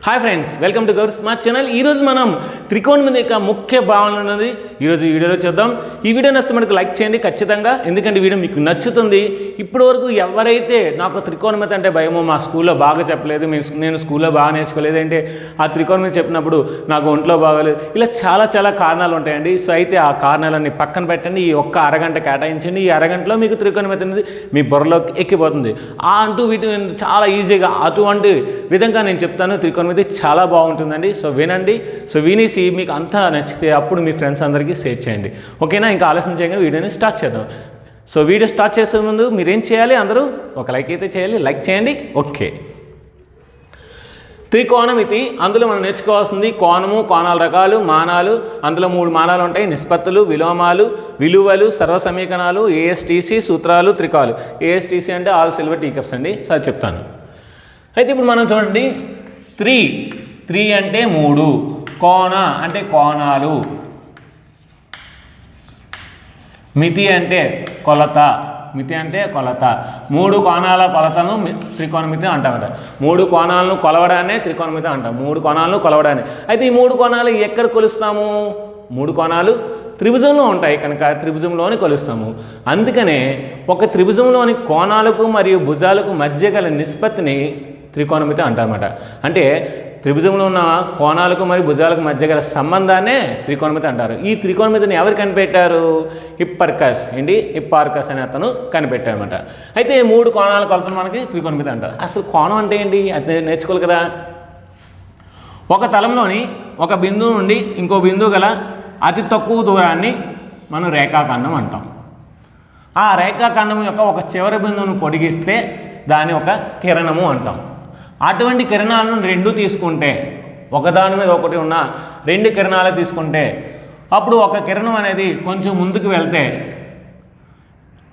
Hi friends, welcome to Gaur smart channel. ఈరోజు మనం త్రికోణమితి యొక్క ముఖ్య భావన ఉన్నది ఈరోజు ఈ వీడియోలో చూద్దాం. ఈ వీడియో నచ్చితే మనకు లైక్ చేయండి ఖచ్చితంగా, ఎందుకంటే వీడియో మీకు నచ్చుతుంది. ఇప్పటి వరకు ఎవరైతే నాకు త్రికోణమితి అంటే భయమో, మా స్కూల్లో బాగా చెప్పలేదు, నేను స్కూల్లో బాగా నేర్చుకోలేదు అంటే ఆ త్రికోణమితి చెప్పినప్పుడు నాకు ఒంట్లో బాగలేదు, ఇలా చాలా కారణాలు ఉంటాయండి. సో అయితే ఆ కారణాలన్నీ పక్కన పెట్టండి, ఈ ఒక్క అరగంట కేటాయించండి. ఈ అరగంటలో మీకు త్రికోణమితి అనేది మీ బుర్రలోకి ఎక్కిపోతుంది. వీటి చాలా ఈజీగా అటువంటి విధంగా నేను చెప్తాను. త్రికోణమితి చాలా బాగుంటుందండి. సో వినండి. సో వినేసి మీకు అంతా నచ్చితే అప్పుడు మీ ఫ్రెండ్స్ అందరికీ షేర్ చేయండి. ఓకేనా? ఇంకా ఆలోచన చేయగా వీడియోని స్టార్ట్ చేద్దాం. సో వీడియో స్టార్ట్ చేసే ముందు మీరేం చేయాలి? అందరూ ఒక లైక్ అయితే చేయాలి. లైక్ చేయండి. ఓకే, త్రికోణమితి అందులో మనం నేర్చుకోవాల్సింది కోణము, కోణాల రకాలు, మానాలు. అందులో 3 మానాలు ఉంటాయి: నిష్పత్తులు, విలోమాలు, విలువలు, సర్వ సమీకరణాలు, ఏఎస్టీసీ, సూత్రాలు, త్రికాలు. ఏఎస్టీసీ అంటే ఆల్ సిల్వర్ టీ కప్స్ అండి. సో అది చెప్తాను. అయితే ఇప్పుడు మనం చూడండి, త్రీ అంటే 3, కోణ అంటే కోణాలు, మితి అంటే కొలత, 3 కోణాల కొలతను త్రికోణమితి అంటామట. 3 కోణాలను కొలవడాన్ని త్రికోణమితి అంటాం. 3 కోణాలను కొలవడాన్ని. అయితే ఈ 3 కోణాలు ఎక్కడ కొలుస్తాము? 3 కోణాలు త్రిభుజంలో ఉంటాయి కనుక త్రిభుజంలోని కొలుస్తాము. అందుకనే ఒక త్రిభుజంలోని కోణాలకు మరియు భుజాలకు మధ్య గల నిష్పత్తిని త్రికోణమితి అంటారన్నమాట. అంటే త్రిభుజంలో ఉన్న కోణాలకు మరియు భుజాలకు మధ్య గల సంబంధాన్నే త్రికోణమితి అంటారు. ఈ త్రికోణమితిని ఎవరు కనిపెట్టారు? హిప్పార్కస్ అనే అతను కనిపెట్టారు అనమాట. అయితే 3 కోణాల కొలతను మనకి త్రికోణమితి అంటారు. అసలు కోణం అంటే ఏంటి? అది నేర్చుకోవాలి కదా. ఒక తలంలోని ఒక బిందువు నుండి ఇంకో బిందువు గల అతి తక్కువ దూరాన్ని మనం రేఖాఖండం అంటాం. ఆ రేఖాఖండం యొక్క ఒక చివరి బిందువును పొడిగిస్తే దాన్ని ఒక కిరణము అంటాం. అటువంటి కిరణాలను 2 తీసుకుంటే, ఒకదాని మీద ఒకటి ఉన్న 2 కిరణాలు తీసుకుంటే, అప్పుడు ఒక కిరణం అనేది కొంచెం ముందుకు వెళ్తే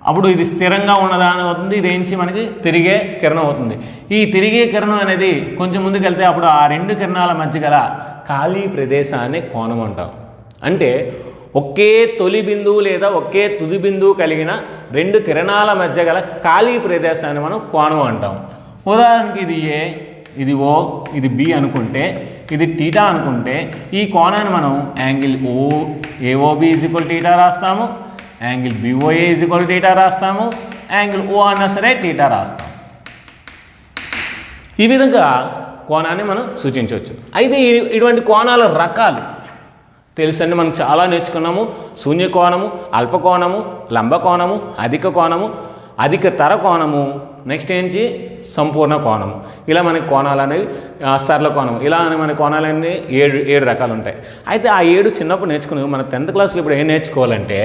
అప్పుడు ఇది స్థిరంగా ఉన్నదాని అవుతుంది. ఇది ఏంచి మనకి తిరిగే కిరణం అవుతుంది. ఈ తిరిగే కిరణం అనేది కొంచెం ముందుకు వెళ్తే అప్పుడు ఆ 2 కిరణాల మధ్య గల ఖాళీ ప్రదేశాన్ని కోణం అంటాం. అంటే ఒకే తొలి బిందువు లేదా ఒకే తుది బిందువు కలిగిన 2 కిరణాల మధ్య గల ఖాళీ ప్రదేశాన్ని మనం కోణం అంటాం. ఉదాహరణకి ఇది ఏ, ఇది ఓ, ఇది బి అనుకుంటే, ఇది టీటా అనుకుంటే, ఈ కోణాన్ని మనం యాంగిల్ ఏఓబి ఈజ్ఈక్వల్ టీటా రాస్తాము, యాంగిల్ బిఓఏ ఈజ్ఈక్వల్ టీటా రాస్తాము, యాంగిల్ ఓ అన్నా సరే టీటా రాస్తాం. ఈ విధంగా కోణాన్ని మనం సూచించవచ్చు. అయితే ఇటువంటి కోణాల రకాలు తెలుసండి, మనం చాలా నేర్చుకున్నాము. శూన్యకోణము, అల్పకోణము, లంబకోణము, అధిక కోణము, అధికతర కోణము, నెక్స్ట్ ఏంటి సంపూర్ణ కోణము. ఇలా మనకి కోణాలు అనేవి, సరళ కోణము, ఇలా మన కోణాలన్నీ 7 రకాలు ఉంటాయి. అయితే ఆ 7 చిన్నప్పుడు నేర్చుకుని మన 10th క్లాస్లో ఇప్పుడు ఏం నేర్చుకోవాలంటే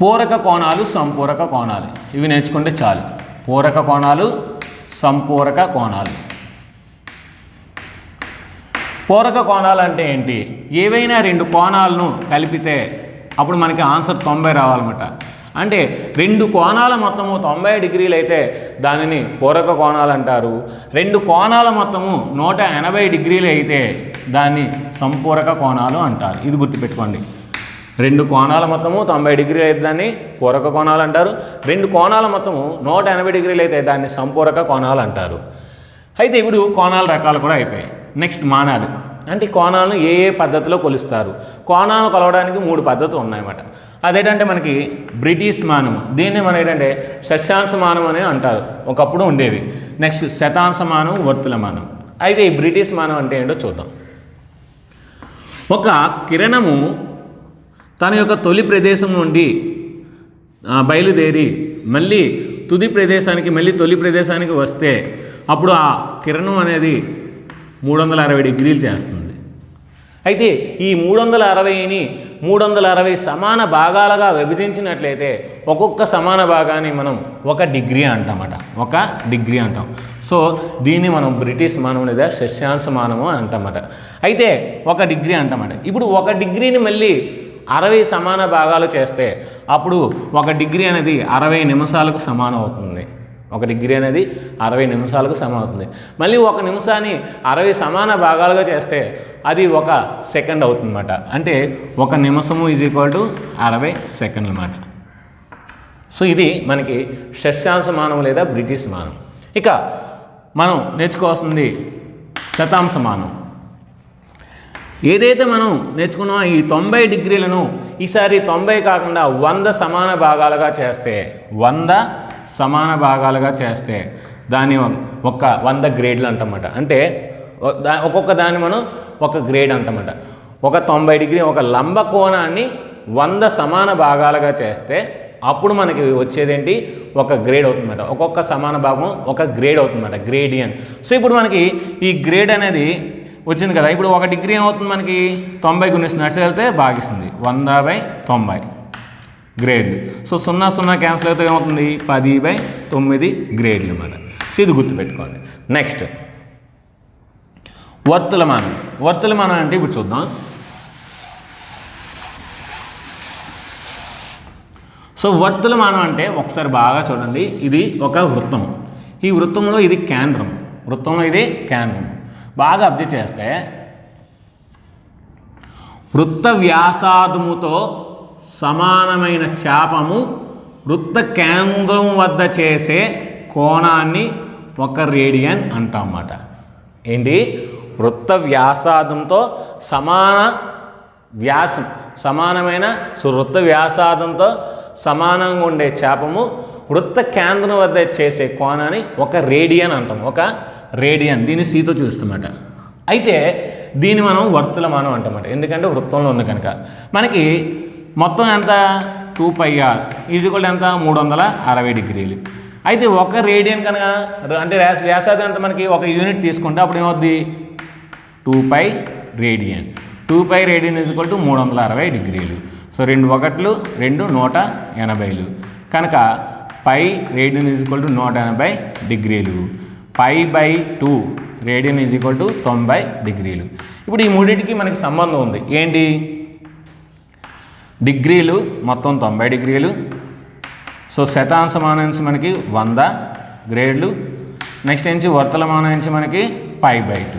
పూరక కోణాలు, సంపూరక కోణాలు. ఇవి నేర్చుకుంటే చాలు. పూరక కోణాలు, సంపూరక కోణాలు. పూరక కోణాలు అంటే ఏంటి? ఏవైనా 2 కోణాలను కలిపితే అప్పుడు మనకి ఆన్సర్ 90 రావాలన్నమాట. అంటే 2 కోణాల మొత్తము 90 డిగ్రీలు అయితే దానిని పూరక కోణాలు అంటారు. 2 కోణాల మొత్తము 180 డిగ్రీలు అయితే దాన్ని సంపూరక కోణాలు అంటారు. ఇది గుర్తుపెట్టుకోండి. 2 కోణాల మొత్తము 90 డిగ్రీలు అయితే దాన్ని పూరక కోణాలు అంటారు. 2 కోణాల మొత్తము 180 డిగ్రీలు అయితే దాన్ని సంపూరక కోణాలు అంటారు. అయితే ఇప్పుడు కోణాల రకాలు కూడా అయిపోయాయి. నెక్స్ట్ మానాలు. అంటే కోణాలను ఏ పద్ధతిలో కొలుస్తారు? కోణాలను కొలవడానికి 3 పద్ధతులు ఉన్నాయన్నమాట. అదేంటంటే మనకి బ్రిటిష్ మానం, దీన్ని మనం ఏంటంటే షష్యాంశ మానం అని అంటారు, ఒకప్పుడు ఉండేవి. నెక్స్ట్ శతాంశ మానం, వర్తుల మానం. అయితే ఈ బ్రిటిష్ మానం అంటే ఏంటో చూద్దాం. ఒక కిరణము తన యొక్క తొలి ప్రదేశం నుండి బయలుదేరి మళ్ళీ తొలి ప్రదేశానికి వస్తే అప్పుడు ఆ కిరణం అనేది 360 డిగ్రీలు చేస్తుంది. అయితే ఈ 360ని 360 సమాన భాగాలుగా విభజించినట్లయితే ఒక్కొక్క సమాన భాగాన్ని మనం 1 డిగ్రీ అంటామట. 1 డిగ్రీ అంటాం. సో దీన్ని మనం బ్రిటిష్ మానం లేదా షష్యాంశ మానము అని అంటామట. అయితే 1 డిగ్రీ అంటామట. ఇప్పుడు 1 డిగ్రీని మళ్ళీ 60 సమాన భాగాలు చేస్తే అప్పుడు 1 డిగ్రీ అనేది 60 నిమిషాలకు సమానం అవుతుంది. 1 డిగ్రీ అనేది 60 నిమిషాలకు సమానం అవుతుంది. మళ్ళీ 1 నిమిషాన్ని 60 సమాన భాగాలుగా చేస్తే అది 1 సెకండ్ అవుతుందన్నమాట. అంటే 1 నిమిషము ఈజ్ఈక్వల్ టు 60 సెకండ్లు అన్నమాట. సో ఇది మనకి షష్యాంశ మానం లేదా బ్రిటిష్ మానం. ఇక మనం నేర్చుకోవాల్సింది శతాంశమానం. ఏదైతే మనం నేర్చుకున్నామో ఈ 90 డిగ్రీలను ఈసారి 90 కాకుండా 100 సమాన భాగాలుగా చేస్తే 100 సమాన భాగాలుగా చేస్తే దాన్ని ఒక 100 గ్రేడ్లు అంటమాట. అంటే ఒక్కొక్క దాన్ని మనం ఒక గ్రేడ్ అంటమాట. ఒక 90 డిగ్రీ ఒక లంబ కోణాన్ని 100 సమాన భాగాలుగా చేస్తే అప్పుడు మనకి వచ్చేదేంటి ఒక గ్రేడ్ అవుతుందన్నమాట. ఒక్కొక్క సమాన భాగం ఒక గ్రేడ్ అవుతుందన్నమాట, గ్రేడియన్. సో ఇప్పుడు మనకి ఈ గ్రేడ్ అనేది వచ్చింది కదా. ఇప్పుడు 1 డిగ్రీ ఏమవుతుంది మనకి 90 గుణిస్తే నడిచి వెళ్తే భాగిస్తుంది 100/90 గ్రేడ్లు. సో 0 0 క్యాన్సిల్ అయితే ఏమవుతుంది 10/9 గ్రేడ్లు అన్నమాట. సో ఇది గుర్తుపెట్టుకోండి. నెక్స్ట్ వర్తులమానం. వర్తులమానం అంటే ఇప్పుడు చూద్దాం. సో వర్తులమానం అంటే ఒకసారి బాగా చూడండి. ఇది ఒక వృత్తం. ఈ వృత్తంలో ఇది కేంద్రం. వృత్తంలో ఇది కేంద్రం. బాగా అబ్జర్వ్ చేస్తే వృత్త వ్యాసార్థముతో సమానమైన చాపము వృత్త కేంద్రం వద్ద చేసే కోణాన్ని ఒక రేడియన్ అంటాం అన్నమాట. ఏంటి? వృత్త వ్యాసార్థంతో సమానమైన వృత్త వ్యాసార్థంతో సమానంగా ఉండే చాపము వృత్త కేంద్రం వద్ద చేసే కోణాన్ని ఒక రేడియన్ అంటాం. ఒక రేడియన్. దీన్ని సీతో చూస్తామట. అయితే దీన్ని మనం వర్తులమానం అంటామట. ఎందుకంటే వృత్తంలో ఉంది కనుక. మనకి మొత్తం ఎంత 2πr ఈజ్వల్ ఎంత 360 డిగ్రీలు. అయితే ఒక రేడియన్ కనుక అంటే వ్యాసార్థం ఎంత మనకి ఒక యూనిట్ తీసుకుంటే అప్పుడు ఏమవుద్ది 2π రేడియన్. 2π రేడియన్ ఈజ్వల్ టు 360 డిగ్రీలు. సో 2 1లు 2 180లు కనుక π రేడియన్ ఈజ్వల్ టు 180 డిగ్రీలు. π/2 రేడియన్ ఈజ్వల్ టు 90 డిగ్రీలు. ఇప్పుడు ఈ మూడింటికి మనకి సంబంధం ఉంది. ఏంటి? డిగ్రీలు మొత్తం 90 డిగ్రీలు. సో శతాంశమానం నుంచి మనకి 100 గ్రేడ్లు. నెక్స్ట్ నుంచి వర్తులమానం నుంచి మనకి π/2.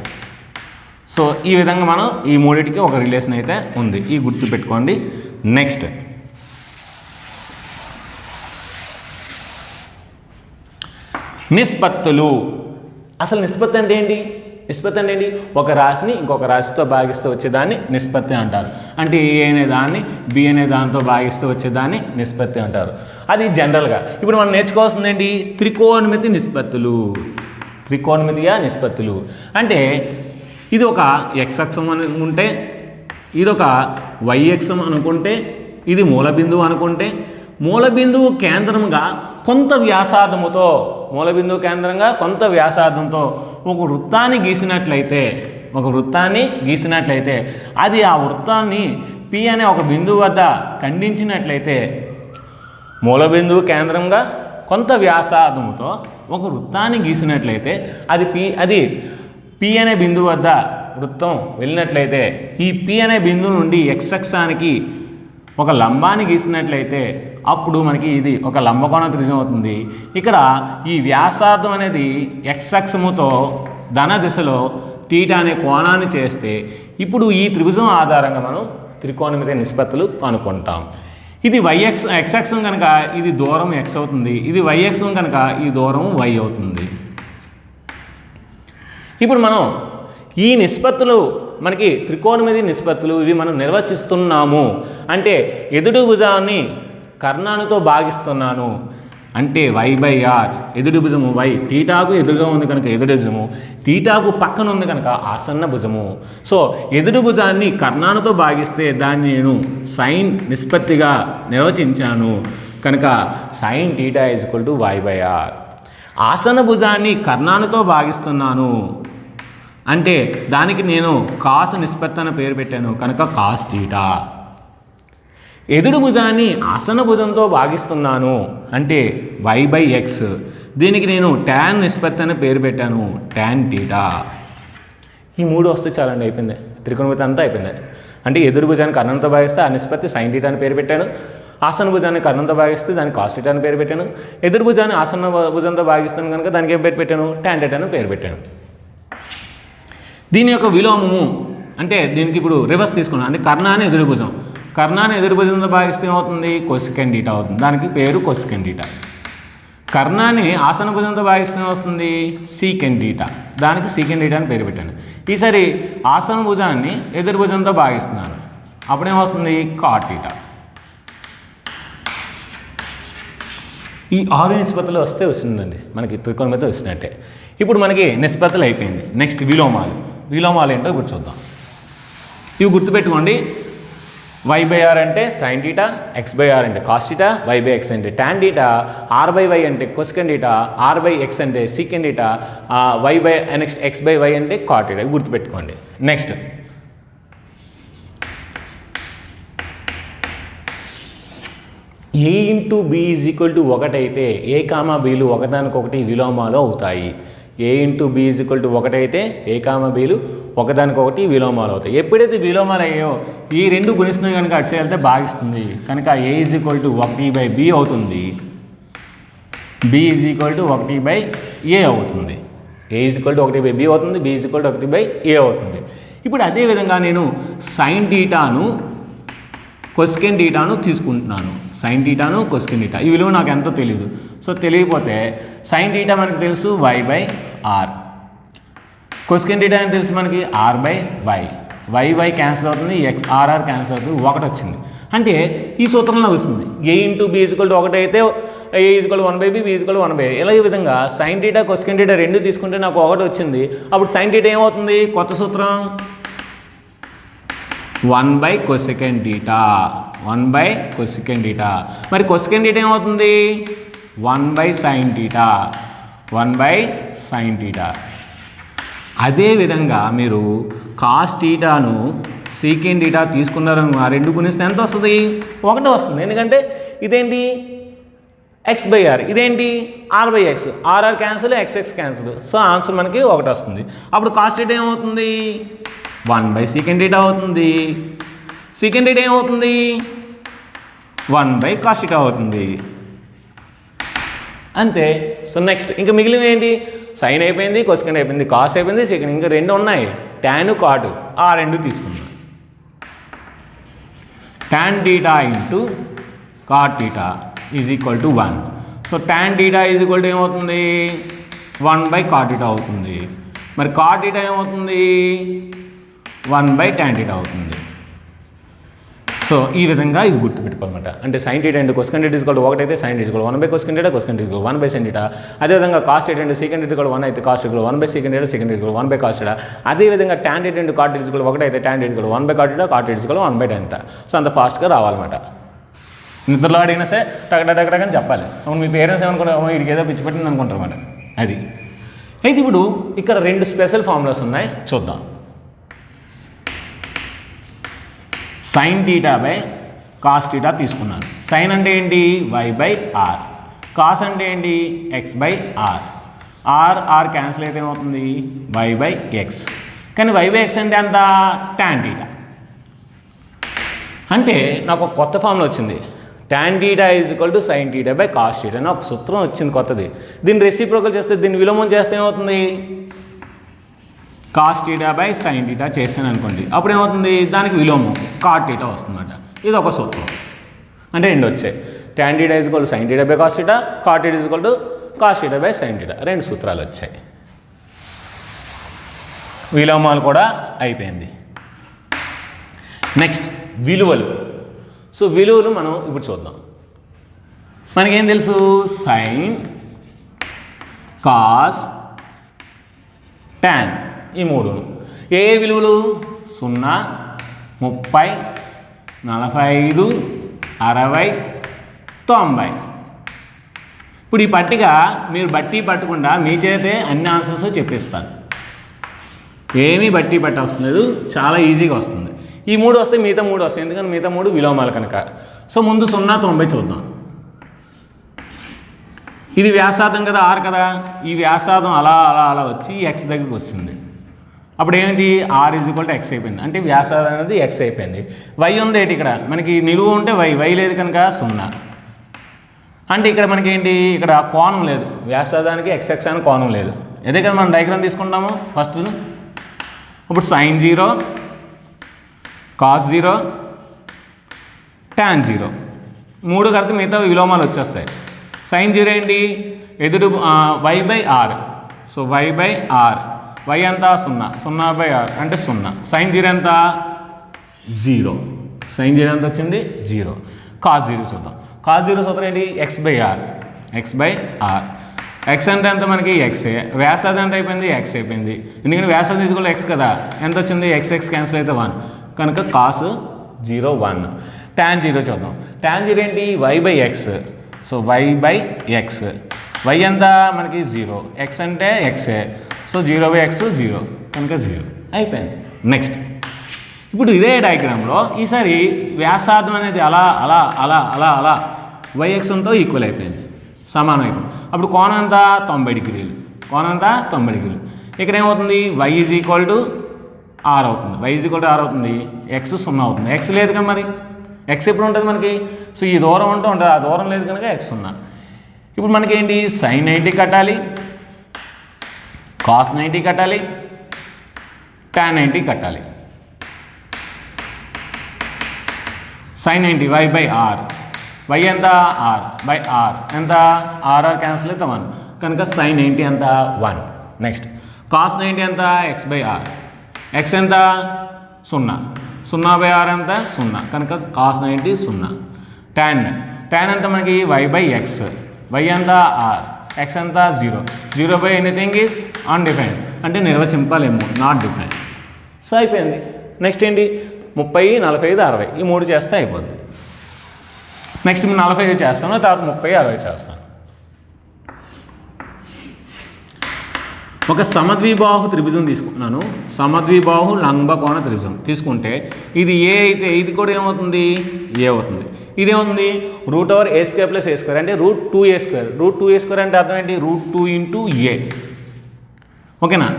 సో ఈ విధంగా మనం ఈ మూడింటికి ఒక రిలేషన్ అయితే ఉంది. ఈ గుర్తుపెట్టుకోండి. నెక్స్ట్ నిష్పత్తులు. అసలు నిష్పత్తి అంటే ఏంటి? నిష్పత్తి అంటే ఏంటి? ఒక రాశిని ఇంకొక రాశితో భాగిస్తూ వచ్చేదాన్ని నిష్పత్తి అంటారు. అంటే ఏ అనే దాన్ని బి అనే దానితో భాగిస్తూ వచ్చేదాన్ని నిష్పత్తి అంటారు. అది జనరల్గా. ఇప్పుడు మనం నేర్చుకోవాల్సింది ఏంటి? త్రికోణమితి నిష్పత్తులు. త్రికోణమితియా నిష్పత్తులు అంటే ఇది ఒక x అక్షం అనుకుంటే, ఇది ఒక y అక్షం అనుకుంటే, ఇది మూల బిందువు అనుకుంటే, మూల బిందువు కేంద్రంగా కొంత వ్యాసార్థముతో కొంత వ్యాసార్థంతో ఒక వృత్తాన్ని గీసినట్లయితే అది ఆ వృత్తాన్ని P అనే ఒక బిందువు వద్ద ఖండించినట్లయితే మూల బిందువు కేంద్రంగా కొంత వ్యాసార్థముతో ఒక వృత్తాన్ని గీసినట్లయితే అది P అనే బిందువు వద్ద వృత్తం వెళ్ళినట్లయితే ఈ P అనే బిందువు నుండి x అక్షానికి ఒక లంబాన్ని గీసినట్లయితే అప్పుడు మనకి ఇది ఒక లంబకోణ త్రిభుజం అవుతుంది. ఇక్కడ ఈ వ్యాసార్థం అనేది x అక్షముతో ధన దిశలో తీటా అనే కోణాన్ని చేస్తే ఇప్పుడు ఈ త్రిభుజం ఆధారంగా మనం త్రికోణమితి నిష్పత్తులు కనుక్కుంటాం. ఇది x అక్షం కనుక ఇది దూరం x అవుతుంది. ఇది y అక్షం కనుక ఈ దూరం y అవుతుంది. ఇప్పుడు మనం ఈ నిష్పత్తులు మనకి త్రికోణమితి నిష్పత్తులు ఇవి మనం నిర్వచిస్తున్నాము అంటే ఎదుటి భుజాన్ని కర్ణానితో భాగిస్తున్నాను అంటే y/r ఎదుటి భుజము y తీటాకు ఎదురుగా ఉంది కనుక ఎదుటి భుజము, తీటాకు పక్కన ఉంది కనుక ఆసన్న భుజము. సో ఎదుటి భుజాన్ని కర్ణానితో భాగిస్తే దాన్ని నేను సైన్ నిష్పత్తిగా నిర్వచించాను కనుక sine theta equal to y/r. ఆసన్న భుజాన్ని కర్ణానితో భాగిస్తున్నాను అంటే దానికి నేను కాస్ నిష్పత్తి అనే పేరు పెట్టాను కనుక కాస్ తీటా. ఎదుడు భుజాన్ని ఆసన భుజంతో భాగిస్తున్నాను అంటే y/x దీనికి నేను tan నిష్పత్తి అనే పేరు పెట్టాను tan తీటా. ఈ మూడు వస్తే చాలండి, అయిపోయింది. త్రికోణమితి అంతా అయిపోయింది. అంటే ఎదురు భుజాన్ని కర్ణంతో భాగిస్తే ఆ నిష్పత్తి సైన్ తీటా అని పేరు పెట్టాను. ఆసన భుజాన్ని కర్ణంతో భాగిస్తే దానికి కాస్ తీటా అని పేరు పెట్టాను. ఎదురు భుజాన్ని ఆసన భుజంతో భాగిస్తాను కనుక దానికి ఏం పేరు పెట్టాను? tan తీటా అని పేరు పెట్టాను. దీని యొక్క విలోమము అంటే దీనికి ఇప్పుడు రివర్స్ తీసుకున్నాను. అంటే కర్ణాన్ని ఎదురు భుజం, కర్ణాన్ని ఎదురు భుజంతో భాగిస్తే ఏమవుతుంది? కొసెకన్ తీటా అవుతుంది. దానికి పేరు కొసెకన్ తీటా. కర్ణాన్ని ఆసన భుజంతో భాగిస్తే వస్తుంది సీకెండ్ డీటా, దానికి సీకెండ్ డీటా అని పేరు పెట్టాను. ఈసారి ఆసన భుజాన్ని ఎదురు భుజంతో భాగిస్తున్నాను, అప్పుడేమవుతుంది కాట్ డీటా. ఈ 6 నిష్పత్తులు వస్తే వస్తుందండి మనకి త్రికోణమితి వచ్చినట్టే. ఇప్పుడు మనకి నిష్పత్తులు అయిపోయింది. నెక్స్ట్ విలోమాలు. విలోమాలు ఏంటో ఇప్పుడు చూద్దాం. ఇవి గుర్తుపెట్టుకోండి. y/r అంటే sin θ, x/r అంటే cos θ, y/x అంటే tan θ, r/y అంటే cosecant θ, r/x అంటే secant θ, నెక్స్ట్ x/y అంటే cot θ. ఇవి గుర్తుపెట్టుకోండి. Next a into b is equal to 1 అయితే a కామా bలు ఒకదానికొకటి విలోమాలు అవుతాయి. a into b is equal to 1 అయితే a కామా bలు ఒకదానికొకటి విలోమాలు అవుతాయి. ఎప్పుడైతే విలోమాలు అయ్యో ఈ రెండు గుణిస్తున్నాయి కనుక అటు వెళ్తే భాగిస్తుంది కనుక a is equal to 1/b అవుతుంది, b is equal to 1/a అవుతుంది. a is equal to 1/b అవుతుంది, b is equal to 1/a అవుతుంది. ఇప్పుడు అదేవిధంగా నేను sin θను cosecant θను తీసుకుంటున్నాను. sin θను cosecant θ ఈ విలువ నాకు ఎంతో తెలియదు. సో తెలియకపోతే sin θ మనకు తెలుసు y/r, cosecant θ అని తెలుసు మనకి r/y, y క్యాన్సిల్ అవుతుంది, r క్యాన్సిల్ అవుతుంది, 1 వచ్చింది. అంటే ఈ సూత్రంలో వస్తుంది a into b is equal to 1 అయితే a is equal to 1/b, b is equal to 1/a. ఇలా ఈ విధంగా sin θ cosecant θ రెండు తీసుకుంటే నాకు 1 వచ్చింది. అప్పుడు sin θ ఏమవుతుంది? కొత్త సూత్రం 1/cosecant θ, 1/cosecant θ. మరి cosecant θ ఏమవుతుంది? 1/sin θ, 1/sin θ. అదేవిధంగా మీరు కాస్ థీటాను సీకెంట్ థీటా తీసుకున్నారని ఆ రెండు గుణిస్తే ఎంత వస్తుంది? 1 వస్తుంది. ఎందుకంటే ఇదేంటి x/r, ఇదేంటి r/x, r cancel, x cancel. So answer మనకి 1 వస్తుంది. అప్పుడు కాస్ థీటా ఏమవుతుంది? 1/secant θ అవుతుంది. secant θ ఏమవుతుంది? 1/cos θ అవుతుంది. అంతే. సో నెక్స్ట్ ఇంకా మిగిలిన ఏంటి? సైన్ అయిపోయింది, కొసెకంట్ అయిపోయింది, కాస్ అయిపోయింది, సెకండ్ ఇంకా 2 ఉన్నాయి, టాన్ కాటు. ఆ 2 తీసుకుందాం. tan θ into cot θ is equal to 1. So tan θ is equal to ఏమవుతుంది? 1/cot θ అవుతుంది. మరి cot θ ఏమవుతుంది? 1/tan θ అవుతుంది. సో ఈ విధంగా ఇవి గుర్తుపెట్టుకోవాలన్నమాట. అంటే sin θ into cosecant θ is equal to 1 అయితే sin θ is equal 1/cosecant θ, cosecant θ is equal 1/sin θ. అదేవిధంగా cos θ into secant θ is equal 1 అయితే cos θ is equal 1/secant θ, secant θ is equal 1/cos θ. అదేవిధంగా tan θ into cot θ is equal 1 అయితే tan θ is equal 1/cot θ, cot θ is equal 1/tan θ. So అంత ఫాస్ట్గా రావాలన్నమాట. నిద్రలో అడిగినా సరే టగటగటగని చెప్పాలి. అవును మీ పేరెంట్స్ ఏమనుకుంటారు? వీడికి ఏదో పిచ్చి పెట్టింది అనుకుంటారు అన్నమాట. అది అయితే ఇప్పుడు ఇక్కడ 2 స్పెషల్ ఫార్ములాస్ ఉన్నాయి, చూద్దాం. sin θ cos θ తీసుకున్నాను. సైన్ అంటే ఏంటి? y/r, కాస్ అంటే ఏంటి? x/r, r క్యాన్సిల్ అయితే ఏమవుతుంది? y/x. కానీ y/x అంటే ఎంత? tan θ. అంటే నాకు ఒక కొత్త ఫార్ములా వచ్చింది. tan θ is equal to sin θ cos θ అని ఒక సూత్రం వచ్చింది కొత్తది. దీన్ని రెసిప్రోకల్ చేస్తే, దీన్ని విలోమం చేస్తే ఏమవుతుంది? cos θ sin θ చేశాను అనుకోండి, అప్పుడు ఏమవుతుంది? దానికి విలోమం cot θ వస్తుందన్నమాట. ఇది ఒక సూత్రం. అంటే 2 వచ్చాయి. tan θ is equal to sin θ cos θ, cot θ is equal to cos θ sin θ. 2 సూత్రాలు వచ్చాయి. విలోమాలు కూడా అయిపోయింది. నెక్స్ట్ విలువలు. సో విలువలు మనం ఇప్పుడు చూద్దాం. మనకేం తెలుసు? సైన్, కాస్, టాన్, ఈ 3. ఏ విలువలు? 0, 30, 45, 60, 90. ఇప్పుడు ఈ పట్టిక మీరు బట్టి పట్టకుండా మీ చేతే అన్ని ఆన్సర్స్ చెప్పేస్తాను. ఏమీ బట్టి పట్టవలసిన లేదు, చాలా ఈజీగా వస్తుంది. ఈ 3 వస్తే మిగతా 3 వస్తాయి, ఎందుకంటే మిగతా 3 విలోమాలు కనుక. సో ముందు 0, 90 చూద్దాం. ఇది వ్యాసార్థం కదా, r కదా. ఈ వ్యాసార్థం అలా అలా అలా వచ్చి x దగ్గరికి వస్తుంది. అప్పుడు ఏంటి? r is equal to x అయిపోయింది. అంటే వ్యాసార్థం అనేది x అయిపోయింది. y ఉంది ఏంటి? ఇక్కడ మనకి నిలువు ఉంటే y లేదు కనుక 0. అంటే ఇక్కడ మనకి ఏంటి? ఇక్కడ కోణం లేదు, వ్యాసార్థానికి x అని కోణం లేదు. అదే కదా మనం డయాగ్రామ్ తీసుకుంటాము ఫస్ట్. ఇప్పుడు sin 0, cos 0, tan 0 3 కలిపి మిగతా విలోమాలు వచ్చేస్తాయి. sin 0 ఏంటి? ఎదురు Y by R. So Y by R, Y ఎంత 0, 0/r అంటే 0. సైన్ 0 ఎంత 0, సైన్ 0 ఎంత వచ్చింది 0. కాస్ 0 చూద్దాం. కాస్ 0 సూత్రం ఏంటి x/r, x/r. ఎక్స్ అంటే ఎంత మనకి ఎక్సే, వ్యాసార్థం ఎంత అయిపోయింది ఎక్స్ అయిపోయింది. ఎందుకంటే వ్యాసార్థం తీసుకుంటే ఎక్స్ కదా, ఎంత వచ్చింది ఎక్స్ క్యాన్సిల్ అయితే 1, కనుక కాస్ 0 1. tan 0 చూద్దాం. tan 0 ఏంటి y/x. సో y/x, y ఎంత మనకి 0, x అంటే ఎక్సే, సో 0/x 0, కనుక 0 అయిపోయింది. నెక్స్ట్ ఇప్పుడు ఇదే డయాగ్రామ్లో ఈసారి వ్యాసార్థం అనేది అలా అలా అలా అలా అలా yxతో ఈక్వల్ అయిపోయింది, సమానం అయిపోయింది. అప్పుడు కోణం ఎంత 90 డిగ్రీలు, కోణం ఎంత 90 డిగ్రీలు. ఇక్కడ ఏమవుతుంది y = r అవుతుంది, y = r అవుతుంది, x 0 అవుతుంది. x లేదు కదా మరి, x ఎప్పుడు ఉంటుంది మనకి, సో ఈ దూరం ఉంటుంది, ఆ దూరం లేదు కనుక x 0. ఇప్పుడు మనకి ఏంటి sin 90 కట్టాలి, cos 90 కట్టాలి, tan 90 కట్టాలి. sin 90 y/r, y ఎంత r/r ఎంత r క్యాన్సిల్ అయితే 1, కనుక sin 90 ఎంత 1. నెక్స్ట్ cos 90 ఎంత x/r, x ఎంత 0, 0/r ఎంత 0, కనుక cos 90 0. tan ఎంత మనకి y/x, y ఎంత r, x ఎంత 0, 0 ఎనీథింగ్ ఈజ్ అన్డిఫైన్డ్ అంటే నిర్వచింపలేము, నాట్ డిఫైన్డ్. సో అయిపోయింది. నెక్స్ట్ ఏంటి 30, 45, 60 ఈ 3 చేస్తే అయిపోద్ది. నెక్స్ట్ 45 చేస్తాను, తర్వాత 30, 60 చేస్తాను. ఒక సమద్విబాహు త్రిభుజం తీసుకుంటున్నాను, సమద్విబాహు లంబకోణ త్రిభుజం తీసుకుంటే ఇది ఏ అయితే ఇది కూడా ఏమవుతుంది ఏ అవుతుంది. ఇది ఏమవుతుంది √a² + a² అంటే √2a². √2a² అంటే అర్థం ఏంటి √2 × a. ఓకేనా.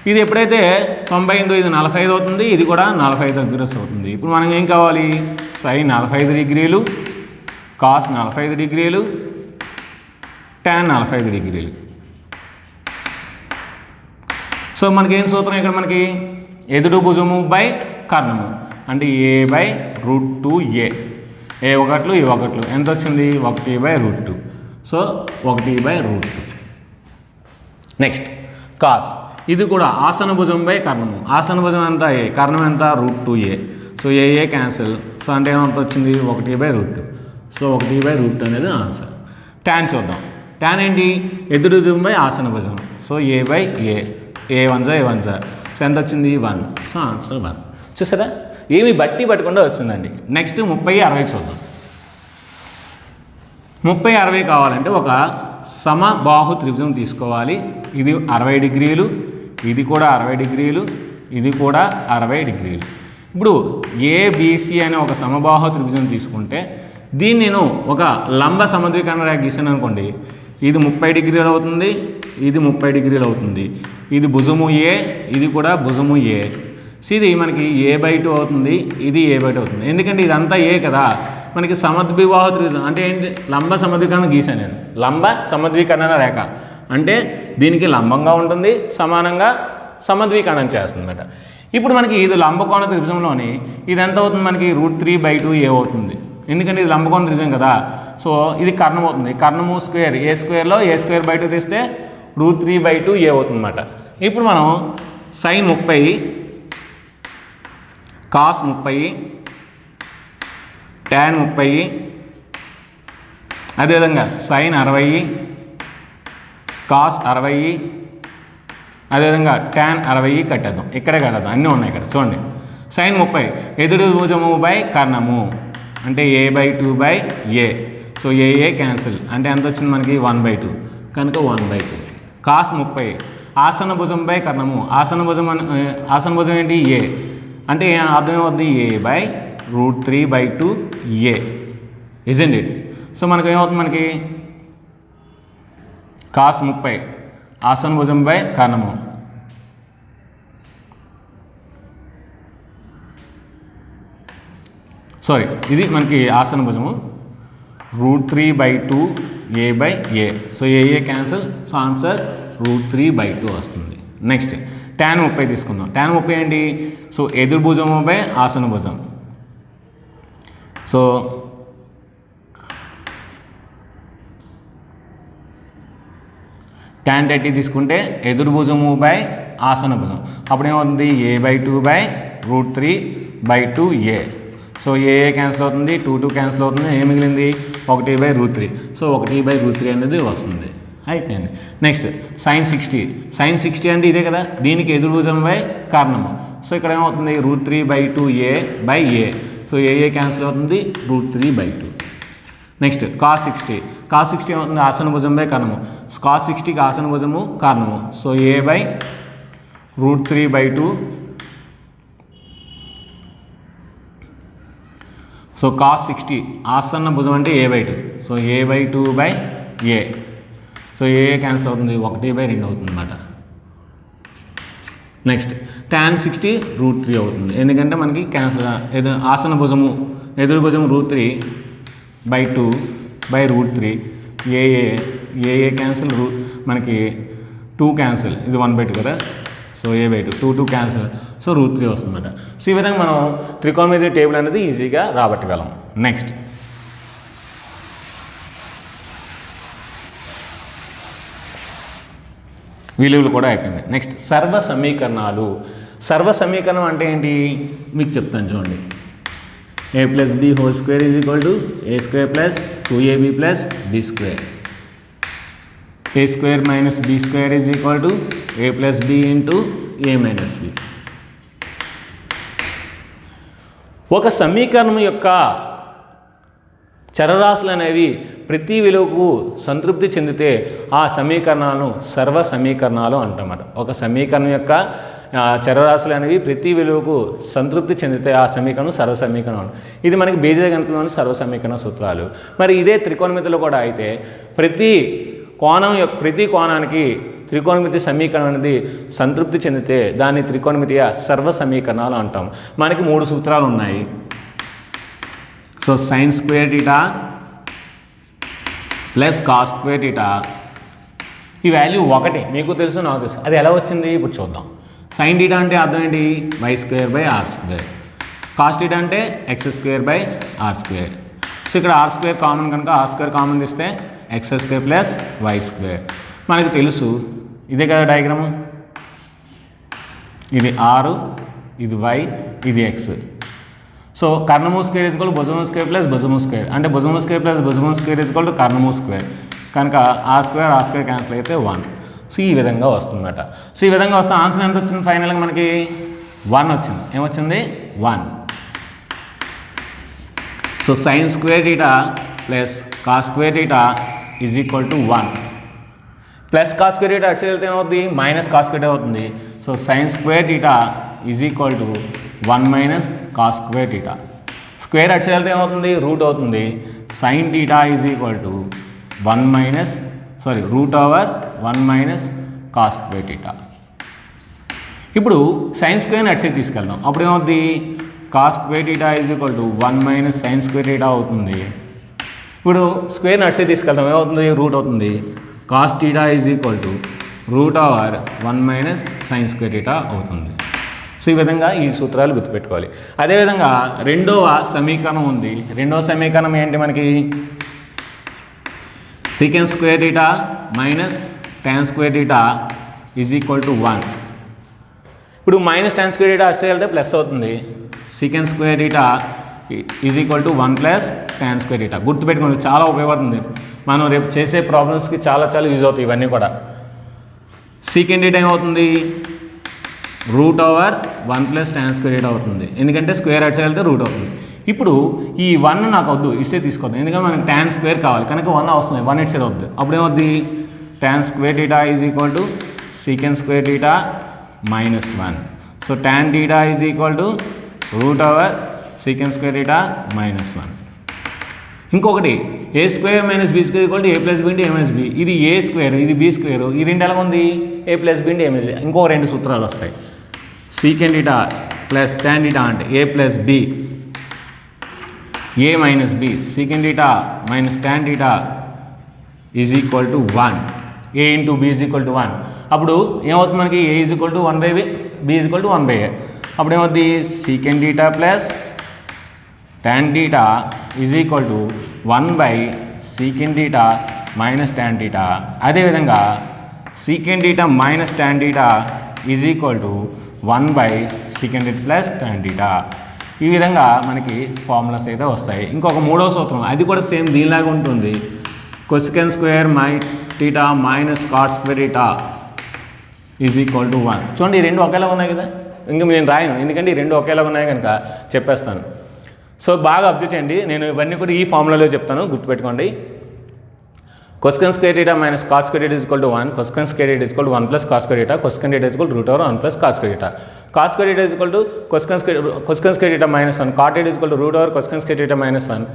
ఇది ఎప్పుడైతే 90 అయిందో ఇది 45 అవుతుంది, ఇది కూడా 45 డిగ్రీస్ అవుతుంది. ఇప్పుడు మనం ఏం కావాలి sin 45 డిగ్రీలు, cos 45 డిగ్రీలు, tan 45 డిగ్రీలు. సో మనకి ఏం సూత్రం ఇక్కడ మనకి ఎదురు భుజము బై కర్ణము అంటే a/√2a. a1 a1 ఎంత వచ్చింది 1/√2. సో 1/√2. నెక్స్ట్ కాస్, ఇది కూడా ఆసన భుజం బై కర్ణము. ఆసన భుజం ఎంత ఏ, కర్ణం ఎంత √2a. సో ఏ క్యాన్సిల్, సో అంటే ఏమంత వచ్చింది 1/√2. సో 1/√2 అనేది ఆన్సర్. tan చూద్దాం. tan ఏంటి ఎదురు భుజం బై ఆసన భుజం. So a/a, a1 a1, so ఎంత వచ్చింది 1. So answer 1. చూసారా ఏమి బట్టి పట్టకుండా వస్తుందండి. నెక్స్ట్ 30, 60 చూద్దాం. 30, 60 కావాలంటే ఒక సమబాహు త్రిభుజం తీసుకోవాలి. ఇది 60 డిగ్రీలు, ఇది కూడా 60 డిగ్రీలు, ఇది కూడా 60 డిగ్రీలు. ఇప్పుడు ABC అనే ఒక సమబాహు త్రిభుజం తీసుకుంటే దీన్ని నేను ఒక లంబ సమద్వికరణ రేఖ గీసాను అనుకోండి, ఇది 30 డిగ్రీలు అవుతుంది, ఇది 30 డిగ్రీలు అవుతుంది. ఇది భుజము A, ఇది కూడా భుజము A. ఇది మనకి a/2 అవుతుంది, ఇది a/2 అవుతుంది. ఎందుకంటే ఇదంతా ఏ కదా, మనకి సమద్విబాహు త్రిభుజం అంటే ఏంటి లంబ సమద్వికరణ గీసాను నేను. లంబ సమద్వికరణ రేఖ అంటే దీనికి లంబంగా ఉంటుంది, సమానంగా సమద్వికరణం చేస్తుంది అన్నమాట. ఇప్పుడు మనకి ఇది లంబకోణ త్రిభుజంలోని ఇది ఎంత అవుతుంది మనకి √3/2a అవుతుంది. ఎందుకంటే ఇది లంబకోణ త్రిభుజం కదా, సో ఇది కర్ణం అవుతుంది. కర్ణము స్క్వేర్ a²లో a²/2 తీస్తే √3/2a అవుతుంది అన్నమాట. ఇప్పుడు మనం sin 30, cos 30, tan 30, అదేవిధంగా sin 60, cos 60, అదేవిధంగా tan 60 కట్టేద్దాం. ఇక్కడే కట్టేద్దాం, అన్నీ ఉన్నాయి ఇక్కడ చూడండి. sin 30 ఎదురు భుజము బై కర్ణము అంటే a/2/a. సో a క్యాన్సిల్ అంటే ఎంత వచ్చింది మనకి 1/2, కనుక 1/2. cos 30 ఆసన భుజం బై కర్ణము. ఆసన భుజం ఏంటి a అంటే అర్థం ఏమవుతుంది a/√3/2a. Isn't it. సో మనకి ఏమవుతుంది మనకి cos 30 ఆసన భుజం బై కర్ణము ఇది మనకి ఆసన భుజము √3/2a/a. So a cancel, so answer √3/2 వస్తుంది. నెక్స్ట్ tan 30 తీసుకుందాం. tan 30 ఏంటి, సో ఎదురు భుజము బై ఆసన భుజం. సో tan 30 తీసుకుంటే ఎదురు భుజము బై ఆసన భుజం, అప్పుడు ఏమవుతుంది a/2/√3/2a. సో ఏ క్యాన్సిల్ అవుతుంది, 2 క్యాన్సిల్ అవుతుంది, ఏం మిగిలింది 1/√3. సో 1/√3 అనేది వస్తుంది, అయిపోయింది. నెక్స్ట్ sin 60 అంటే ఇదే కదా, దీనికి ఎదురు భుజం బై కారణము. సో ఇక్కడ ఏమవుతుంది √3/2a/a. సో ఏ క్యాన్సిల్ అవుతుంది, √3/2. నెక్స్ట్ cos 60 ఏమవుతుంది, ఆసన భుజం బై కారణము. cos 60కి ఆసన భుజము కారణము. So a/√3/2. సో cos 60 ఆసన్న భుజం అంటే a/2. So a/2/a. సో ఏ క్యాన్సిల్ అవుతుంది, 1/2 అవుతుంది అన్నమాట. నెక్స్ట్ tan 60 √3 అవుతుంది, ఎందుకంటే మనకి క్యాన్సిల్ ఆసన భుజము ఎదురు భుజము √3/2/√3. ఏ క్యాన్సిల్, మనకి 2 క్యాన్సిల్, ఇది 1/2 కదా. So a/2 2 cancel. సో √3 వస్తుందన్నమాట. సో ఈ విధంగా మనం త్రికోణమితి టేబుల్ అనేది ఈజీగా రాబట్టగలం. నెక్స్ట్ విలువలు కూడా అయిపోయింది. నెక్స్ట్ సర్వ సమీకరణాలు. సర్వ సమీకరణం అంటే ఏంటి మీకు చెప్తాను చూడండి. a+b² = a² + 2ab + b². a² - b² = a + b × a - b. ఒక సమీకరణం యొక్క చరరాశులు అనేవి ప్రతి విలువకు సంతృప్తి చెందితే ఆ సమీకరణాలను సర్వ సమీకరణాలు అంటామన్నమాట. ఒక సమీకరణం యొక్క చరరాశులు అనేవి ప్రతి విలువకు సంతృప్తి చెందితే ఆ సమీకరణం సర్వ సమీకరణం. ఇది మనకి బీజగణితంలోని సర్వ సమీకరణ సూత్రాలు. మరి ఇదే త్రికోణమితిలో కూడా అయితే ప్రతి కోణానికి త్రికోణమితి సమీకరణం అనేది సంతృప్తి చెందితే దాన్ని త్రికోణమితియ సర్వ సమీకరణాలు అంటాం. మనకి 3 సూత్రాలు ఉన్నాయి. సో sin² θ + cos² θ, ఈ వాల్యూ 1 మీకు తెలుసు, నాకు తెలుసు. అది ఎలా వచ్చింది ఇప్పుడు చూద్దాం. sin θ అంటే అర్థం ఏంటి, y²/r². cos θ అంటే x²/r². సో ఇక్కడ r² కామన్ కనుక r² కామన్ తీస్తే x² + y². మనకు తెలుసు ఇదే కదా డయాగ్రాము, ఇది r, ఇది y, ఇది x. సో కర్ణము² = భుజము² + భుజము², అంటే భుజము² + భుజము² = కర్ణము². కనుక r² క్యాన్సిల్ అయితే 1. సో ఈ విధంగా వస్తుందన్నమాట. సో ఈ విధంగా వస్తే ఆన్సర్ ఎంత వచ్చింది, ఫైనల్గా మనకి 1 వచ్చింది. ఏమొచ్చింది, 1. So sin² θ + cos² θ = 1. Plus cos² θ అటు వెళ్తే ఏమవుతుంది, -cos² అవుతుంది. So sin² θ = 1 - cos² θ. స్క్వేర్ అటు వెళ్తే ఏమవుతుంది, రూట్ అవుతుంది. sin θ = √1 - cos² θ. ఇప్పుడు sin² అటు సైడ్ తీసుకెళ్దాం, అప్పుడు ఏమవుతుంది, cos² θ = 1 - sin² θ అవుతుంది. ఇప్పుడు స్క్వేర్ అటు సైడ్ తీసుకెళ్తాం, ఏమవుతుంది, రూట్ అవుతుంది. cos θ = √1 - sin² θ అవుతుంది. సో ఈ విధంగా ఈ సూత్రాలు గుర్తుపెట్టుకోవాలి. అదేవిధంగా రెండవ సమీకరణం ఉంది. రెండవ సమీకరణం ఏంటి మనకి, sec² θ - tan² θ = 1. ఇప్పుడు -tan² θ అసలు వెళ్తే ప్లస్ అవుతుంది. sec² θ = 1 + tan² θ. గుర్తుపెట్టుకోండి, చాలా ఉపయోగపడుతుంది. మనం రేపు చేసే ప్రాబ్లమ్స్కి చాలా యూజ్ అవుతాయి ఇవన్నీ కూడా. sec² θ ఏమవుతుంది, √1 + tan² θ అవుతుంది, ఎందుకంటే స్క్వేర్ అటు సైడ్ వెళ్తే రూట్ అవుతుంది. ఇప్పుడు ఈ 1 నాకు వద్దు, ఇట్సే తీసుకోవద్దు, ఎందుకంటే మనకి tan² కావాలి కనుక 1 అవసరం, 1 ఇటు సైడ్ అవుతుంది. అప్పుడు ఏమవుద్ది, tan² θ = sec² θ -1. So tan θ = √sec² θ -1. ఇంకొకటి a² - b² = a + b × a - b. ఇది a², ఇది b², ఈ రెండు ఎలా ఉంది, a + b × a - b. ఇంకో 2 సూత్రాలు వస్తాయి. sec² θ + tan θ అంటే a + b, a - b. sec² θ - tan θ = 1. a × b = 1. అప్పుడు ఏమవుతుంది మనకి, a = 1/b, b = 1/a. అప్పుడు ఏమవుతుంది, sec² θ + tan θ = 1/sec² θ - tan θ. అదేవిధంగా secant theta minus tan theta is equal to 1/secant theta plus tan theta. ఈ విధంగా మనకి ఫార్ములాస్ అయితే వస్తాయి. ఇంకొక మూడవ సూత్రం అది కూడా సేమ్ దీనిలాగా ఉంటుంది. Cosecant square theta minus cot square theta is equal to 1. చూడండి ఈ రెండు ఒకేలా ఉన్నాయి కదా, ఇంకా నేను రాయను ఎందుకంటే ఈ రెండు ఒకేలా ఉన్నాయి కనుక చెప్పేస్తాను. సో బాగా అబ్జర్వ్ చేయండి, నేను ఇవన్నీ కూడా ఈ ఫార్ములాలో చెప్తాను, గుర్తుపెట్టుకోండి. Cosecant square theta minus cot square theta is equal to 1, cosecant square theta is equal to 1 plus cot square theta, cosecant theta is equal to √1 plus cot square theta. Cot square theta is equal to cosecant square theta minus 1, cot theta is equal to √cosecant square theta minus 1.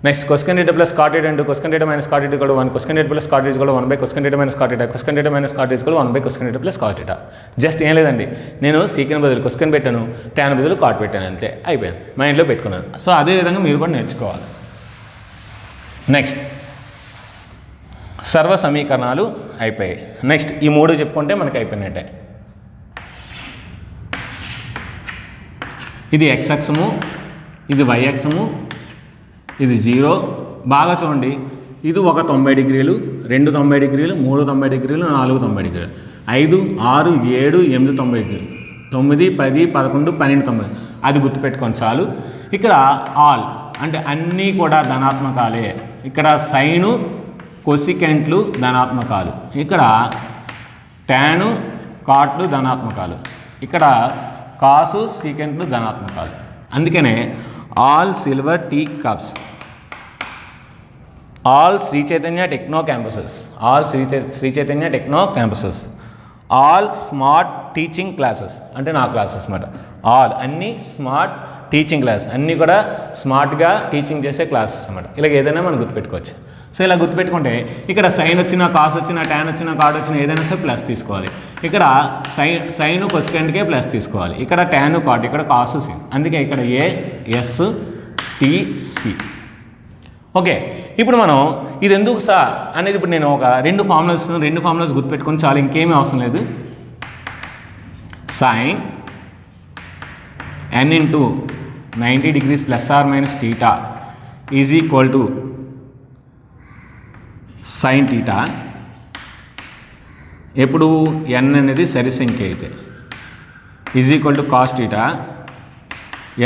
Next cosecant theta plus cot theta into cosecant theta minus cot theta is equal to 1, cosecant theta plus cot theta is equal to 1/కొసెకంట్ theta minus cot theta, cosecant theta minus cot theta is equal to 1/కొసెకంట్ theta plus cot theta. Just ఏం లేదండి, నేను secant బదులు cosecant పెట్టాను, tan బదులు cot పెట్టాను, అంతే అయిపోయాను, మైండ్లో పెట్టుకున్నాను. సో అదేవిధంగా మీరు కూడా నేర్చుకోవాలి. నెక్స్ట్ సర్వ సమీకరణాలు అయిపోయాయి. నెక్స్ట్ ఈ మూడు చెప్పుకుంటే మనకి అయిపోయినట్టే. ఇది x అక్షము, ఇది y అక్షము, ఇది 0. బాగా చూడండి, ఇది ఒక 90 డిగ్రీలు, 2 90 డిగ్రీలు, 3 90 డిగ్రీలు, 4 90 డిగ్రీలు, 5 6 7 8 90 డిగ్రీలు, 9 10 11 12 90. అది గుర్తుపెట్టుకోండి చాలు. ఇక్కడ ఆల్ అంటే అన్నీ కూడా ధనాత్మకాలే. ఇక్కడ సైను కొసికెంట్లు ధనాత్మకాలు, ఇక్కడ టాను కాట్లు ధనాత్మకాలు, ఇక్కడ కాసు సీకెంట్లు ధనాత్మకాలు. అందుకనే all silver tea cups, all Sri Chaitanya techno campuses, all Sri Chaitanya techno campuses, all smart teaching classes అంటే నా క్లాసెస్ అన్నమాట. ఆల్ అన్నీ స్మార్ట్ టీచింగ్ క్లాస్, అన్నీ కూడా స్మార్ట్గా టీచింగ్ చేసే క్లాసెస్ అన్నమాట. ఇలాగ ఏదైనా మనం గుర్తుపెట్టుకోవచ్చు. సో ఇలా గుర్తుపెట్టుకుంటే ఇక్కడ సైన్ వచ్చినా కాస్ వచ్చినా టాన్ వచ్చినా కాట్ వచ్చినా ఏదైనా సరే ప్లస్ తీసుకోవాలి. ఇక్కడ సైను కొసెకంట్కే ప్లస్ తీసుకోవాలి, ఇక్కడ టాను కాట్, ఇక్కడ కాసు సి, అందుకే ఇక్కడ ASTC. ఓకే, ఇప్పుడు మనం ఇది ఎందుకు సార్ అనేది ఇప్పుడు నేను ఒక రెండు ఫార్ములాస్ గుర్తుపెట్టుకొని చాలా, ఇంకేమీ అవసరం లేదు. Sine n into 90 degrees plus or minus theta is equal to sine theta. ఎప్పుడు n అనేది సరి సంఖ్య అయితే is equal to cos theta,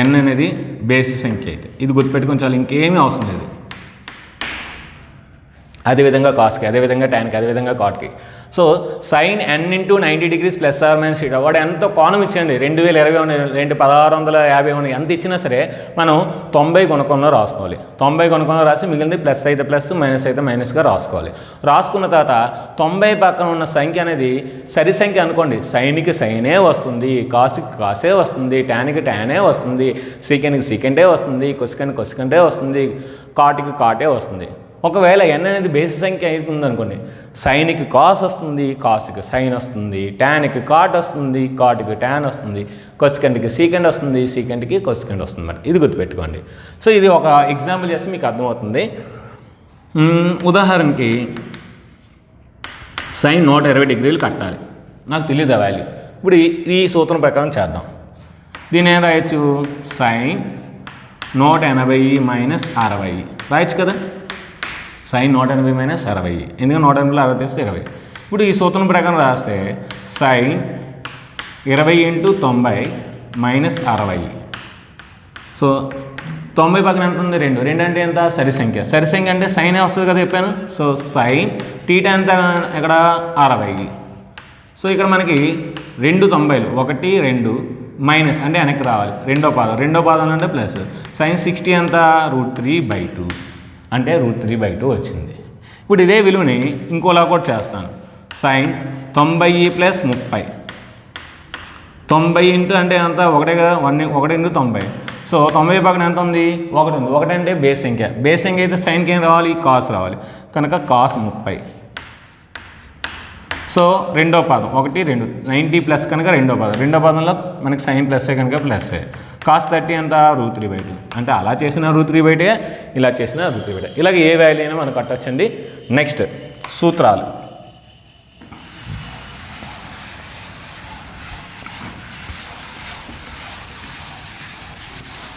n అనేది బేసి సంఖ్య అయితే. ఇది గుర్తుపెట్టుకొని చాలా, ఇంకేమీ అవసరం లేదు. అదేవిధంగా కాస్కి, అదేవిధంగా ట్యాన్కి, అదేవిధంగా కాట్కి. So sine n into 90 degrees plus or minus theta. వాడు ఎంత కోణం ఇచ్చండి, 2020 ఉన్నాయి, 1650 ఉన్నాయి, ఎంత ఇచ్చినా సరే మనం 90 గుణకంలో రాసుకోవాలి. 90 గుణకంలో రాసి మిగిలింది ప్లస్ అయితే ప్లస్, మైనస్ అయితే మైనస్గా రాసుకోవాలి. రాసుకున్న తర్వాత 90 పక్కన ఉన్న సంఖ్య అనేది సరి సంఖ్య అనుకోండి. సైన్కి సైనే వస్తుంది, కాసుకి కాసే వస్తుంది, టాన్కి టానే వస్తుంది, సీకెంట్కి సీకెంటే వస్తుంది, కొసెకంట్కి కొసెకంటే వస్తుంది, కాట్కి కాటే వస్తుంది. ఒకవేళ n అనేది బేసి సంఖ్య అవుతుందనుకోండి, సైన్కి కాస్ వస్తుంది, కాస్కి సైన్ వస్తుంది, టాన్కి కాట్ వస్తుంది, కాట్కి టాన్ వస్తుంది, కొసెకంట్కి సీకెంట్ వస్తుంది, సీకెంట్కి కొసెకంట్ వస్తుంది అన్నమాట. ఇది గుర్తుపెట్టుకోండి. సో ఇది ఒక ఎగ్జాంపుల్ చేస్తే మీకు అర్థమవుతుంది. ఉదాహరణకి సైన్ 120 డిగ్రీలు కట్టాలి, నాకు తెలియదు ఆ వాల్యూ. ఇప్పుడు ఈ సూత్రం ప్రకారం చేద్దాం. దీని ఏం రాయొచ్చు, సైన్ 180 మైనస్ 60 రాయొచ్చు కదా. సైన్ 180 మైనస్ 60, ఎందుకంటే 180లో 60 తీస్తే 20. ఇప్పుడు ఈ సూత్రం ప్రకారం రాస్తే సైన్ 20 ఇంటూ 90 మైనస్ 60. సో 90 పక్కన ఎంత ఉంది, 2. 2 అంటే ఎంత, సరి సంఖ్య. సరి సంఖ్య అంటే సైనే వస్తుంది కదా చెప్పాను. సో సైన్ టీటా ఎంత, ఇక్కడ 60. సో ఇక్కడ మనకి 2 90లు, 1 2 మైనస్ అంటే వెనక్కి రావాలి, రెండో పాదం అంటే ప్లస్. సైన్ 60 ఎంత, √3/2 అంటే √3/2 వచ్చింది. ఇప్పుడు ఇదే విలువని ఇంకోలా కూడా చేస్తాను. సైన్ 90 ప్లస్ 30, 90 ఇంటూ అంటే ఎంత, 1 కదా, 1 ఇంటూ 90. సో 90 పక్కన ఎంత ఉంది, 1 ఉంది. 1 అంటే బేస్ సంఖ్య. బేస్ సంఖ్య అయితే సైన్కి ఏం రావాలి, కాస్ రావాలి, కనుక కాస్ 30. సో రెండో పాదం 1 2 90 ప్లస్ కనుక రెండో పాదంలో మనకి సైన్ ప్లస్ కనుక ప్లస్. కాస్ 30 ఎంత, √3/2. అంటే అలా చేసిన √3/2, ఇలా చేసిన √3/2. ఇలాగ ఏ వాల్యూ అయినా మనం కట్టొచ్చండి. నెక్స్ట్ సూత్రాలు.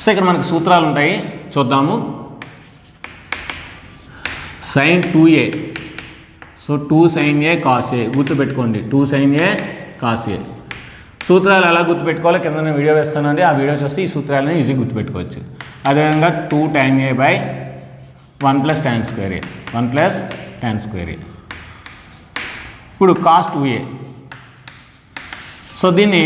సో ఇక్కడ మనకు సూత్రాలు ఉంటాయి, చూద్దాము. Sine 2a, so 2 sin A cos A గుర్తుపెట్టుకోండి, 2 sin A cos A. సూత్రాలు ఎలా గుర్తుపెట్టుకోవాలో కింద నేను వీడియో వేస్తానండి, ఆ వీడియో చూస్తే ఈ సూత్రాలను ఈజీగా గుర్తుపెట్టుకోవచ్చు. అదేవిధంగా 2 tan A by 1 + tan square A, 1 + tan square A. ఇప్పుడు cos 2A. సో దీన్ని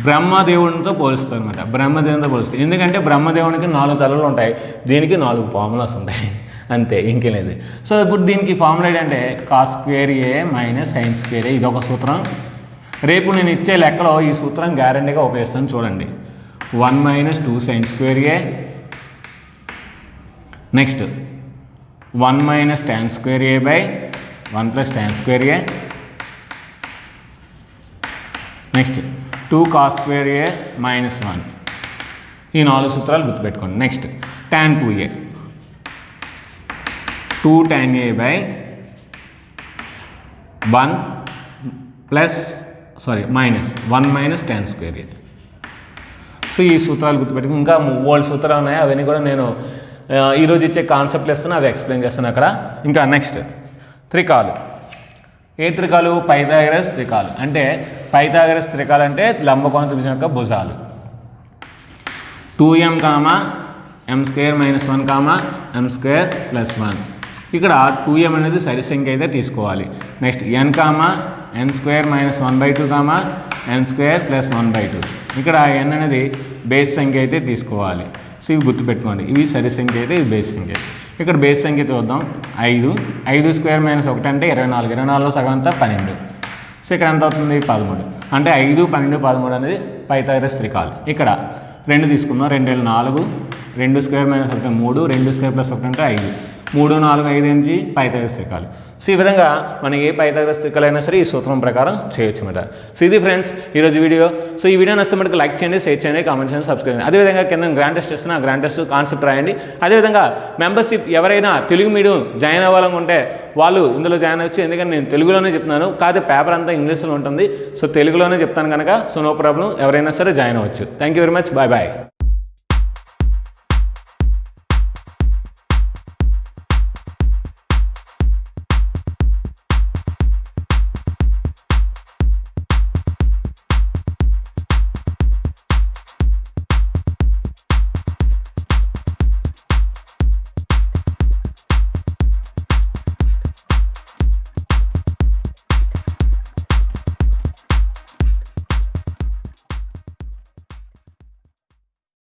బ్రహ్మదేవునితో పోలుస్తారు అనమాట, బ్రహ్మదేవునితో పోలుస్తారు. ఎందుకంటే బ్రహ్మదేవునికి 4 తలలు ఉంటాయి, దీనికి 4 ఫార్ములాస్ ఉంటాయి, అంతే ఇంకేం లేదు. సో ఇప్పుడు దీనికి ఫార్ములా ఏంటంటే cos square A - sin square A, ఇది ఒక సూత్రం. రేపు నేను ఇచ్చే లెక్కలో ఈ సూత్రం గ్యారంటీగా ఉపయోగిస్తాను చూడండి. 1 - 2 sin square A, next 1 - tan square A by 1 + tan square A, next 2 cos square A - 1. ఈ 4 సూత్రాలు గుర్తుపెట్టుకోండి. Next tan 2A, 2 tan A by 1 - tan square A. So ఈ సూత్రాలు గుర్తుపెట్టుకుని ఇంకా ఓల్డ్ సూత్రాలు ఉన్నాయి, అవన్నీ కూడా నేను ఈరోజు ఇచ్చే కాన్సెప్ట్లు ఇస్తున్నా, అవి ఎక్స్ప్లెయిన్ చేస్తాను అక్కడ. ఇంకా నెక్స్ట్ త్రికాలు. ఏ త్రికాలు? పైథాగరస్ త్రికాలు. అంటే పైథాగరస్ త్రికాలు అంటే లంబకోణ త్రిభుజం యొక్క భుజాలు. 2m, m² - 1, m² + 1. ఇక్కడ 2m అనేది సరి సంఖ్య అయితే తీసుకోవాలి. Next n, n² - 1/2, n² + 1/2. ఇక్కడ n అనేది బేస్ సంఖ్య అయితే తీసుకోవాలి. సో ఇవి గుర్తుపెట్టుకోండి, ఇవి సరి సంఖ్య అయితే ఇది బేస్ సంఖ్య. ఇక్కడ బేస్ సంఖ్య చూద్దాం. 5 2 1 అంటే 24, 24లో సగం అంతా 12. సో ఇక్కడ ఎంత అవుతుంది? 13. అంటే 5, 12, 13 అనేది పైథాగరస్ త్రికాలు. ఇక్కడ 2 తీసుకుందాం. 2 × 4, 2² - 1 3, 2² + 1 అంటే 5, 3, 4, 5 నుంచి పైథాగరస్ త్రికాలు. సో ఈ విధంగా మనం ఏ పైథాగరస్ త్రికాలైనా సరే ఈ సూత్రం ప్రకారం చేయొచ్చు అన్నమాట. సో ఇది ఫ్రెండ్స్ ఈరోజు వీడియో. సో ఈ వీడియో నచ్చితే మనకు లైక్ చేయండి, షేర్ చేయండి, కామెంట్ చేయండి, సబ్స్క్రైబ్ చేయండి. అదేవిధంగా కింద గ్రాండ్ టెస్ట్ ఇస్తున్న గ్రాండ్ టెస్ట్ కాన్సెప్ట్ రాయండి. అదేవిధంగా మెంబర్షిప్ ఎవరైనా తెలుగు మీడియం జాయిన్ అవ్వాలనుకుంటే వాళ్ళు ఇందులో జాయిన్ అవ్వచ్చు. ఎందుకంటే నేను తెలుగులోనే చెప్తున్నాను, కాదు పేపర్ అంతా ఇంగ్లీష్లో ఉంటుంది. సో తెలుగులోనే చెప్తాను కనుక సో నో ప్రాబ్లం, ఎవరైనా సరే జాయిన్ అవ్వచ్చు. Thank you very much, bye bye.